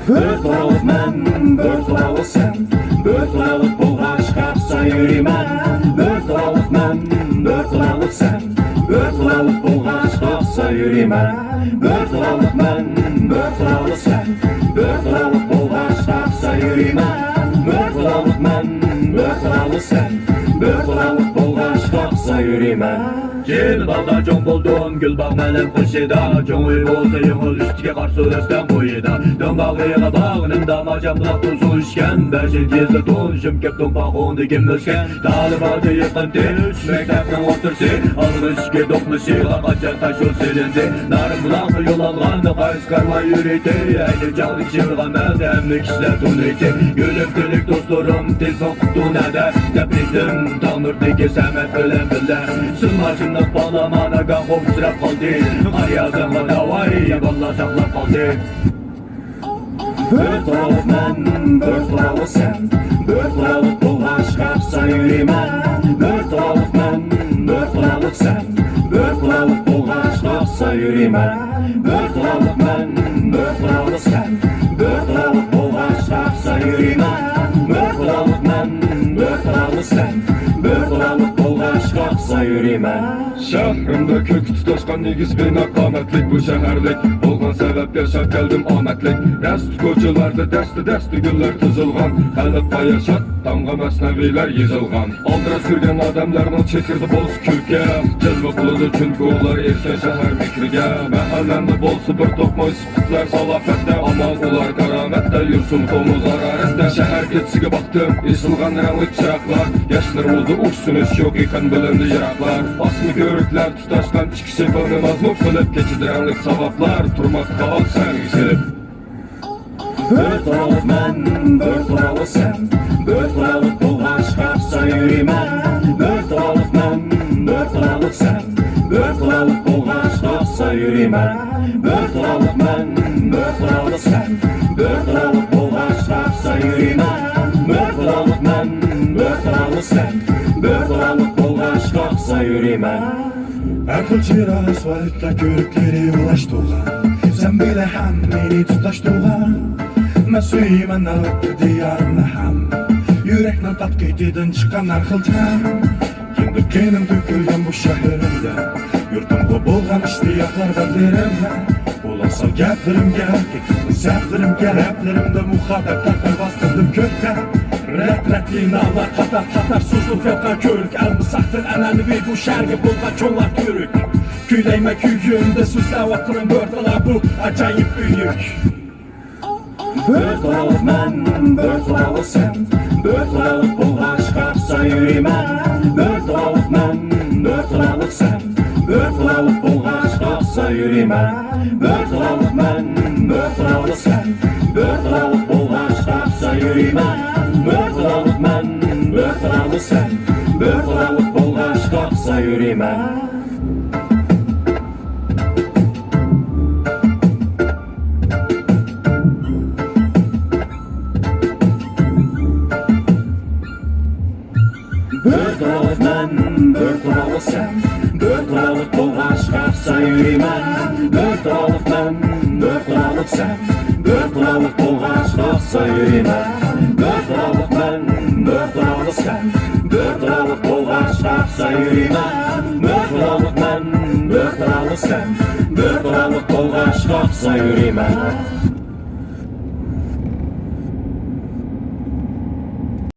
Bir taralık men, bir taralık sen, bir taralık bulgaç kapsa yürümen. Bir taralık men, bir taralık sen, bir taralık bulgaç kapsa yürümen. Bir taralık men, bir taralık sen, bir taralık bulgaç kapsa yürümen. Bir taralık men, bir taralık sen, bir taralık bulgaç kapsa yürümen. Gel balda çoğ buldum, gül bağ mənim kışıda. Çoğuy olsa yığıl üstüge qarşı östən boyida. Dön bağıya bağınımda macam bulaq tuzu işkən. Bərşil gezli tunşum kep tumpaq ondu kim ösken. Talib aldı yıqın teş, məktəbdən otursi. Almışki dokmuşi, qaqaça taş ol silindi. Narım bulaqı yol alğandı, qayız karma yürüydi. Əyli çağlı çığırğan məzə, əmli kişilər tunuydu. Gülüb gülük dostlarım, telefon quttu nədə. Təbrizdim, tanırdı ki səmət ölən bilər. Sılmacımda bağlamana qanqov sırap qaldı. Qaryazımla davay, valla saxlap qaldı. Bir taralık men, bir taralık sen, bir taralık bulgaç kapsa yürümen. Bir taralık men, bir taralık sen, bir taralık bulgaç kapsa yürümen. Bir taralık men, bir taralık sen, bir taralık bulgaç kapsa yürümen. Bir taralık men, bir taralık sen, bir taralık bulgaç kapsa yürümen. Şəhrimdə kök tutaşqan negiz bina qametlik bu şəhərlik. Olğan səbəb yaşab gəldim ametlik. Dəst koçularda dəsti güller tızılğan. Xəliqqa yaşat, damğa məsnəvilər yezilğan. Aldıra sürgən adamlarını çekirdi boz külkə. Cəzbə quludu çünki onlar erkən şəhər mikrigə. Məhəlləndə bolsu bir toxmoy sıqıtlar salafətdə. Aman ular qaramətdə, yursun xomuz ararətdə. Şəhər keçsigi baxdım, isilğan rəngli çıraqlar. Yaşlarımızda uçsunuş yok ikan bilindi yıraqlar. Aslı görüklər tutaşqan çıxışı bana mazmur qılıb. Keçidirənlik savablar, turmaq qaval sən yüzülüb. Bir taralık men, bir taralık sen, bir taralık bulgaç kapsa yürümen. Bir taralık men, bir taralık sen, bir taralık bulgaç kapsa yürümen. Bir taralık men, bir taralık sen, bir taralık bulgaç kapsa yürümen. Bir taralık men, bir taralık sen, bir taralık bulgaç kapsa yürümen. Akıl çira asfaltla körükleri ulaştılar. Sen bile hem beni tutaştılar. Ben suyman alıp diyarına ham. Yürekle tat gitidin çıkan arkıltan. Kendi kenim dökülgen bu şehrimde. Yurtumda bulgan iştiyaklardan derimle. Olasa getirimge, getirdim sevdirimge. Raplerimde muhabbetlerden bastırdım kökte. Rap nağlar katar suzluk yoka körük. Elmi sahtın enelvi bu şerge bulgan çollar körük. Küyleyme küyüğünde süsle vakının bördeler bu acayip büyük. Bir taralık men, bir taralık sen, bir taralık bulgaç kapsa yürümen. Bir taralık men, bir taralık sen, bir taralık bulgaç kapsa yürümen. Bir taralık men, bir taralık sen, bir taralık bulgaç kapsa yürümen. Bir taralık men, bir taralık sen, bir taralık bulgaç kapsa yürümen. Bir taralık men, bir taralık sen, bir taralık bulgaç kapsa yürümen. Bir taralık men, bir taralık sen, bir taralık bulgaç kapsa yürümen. Bir taralık men, bir taralık sen, bir taralık bulgaç kapsa yürümen. Bir taralık men, bir taralık sen, bir taralık bulgaç kapsa yürümen.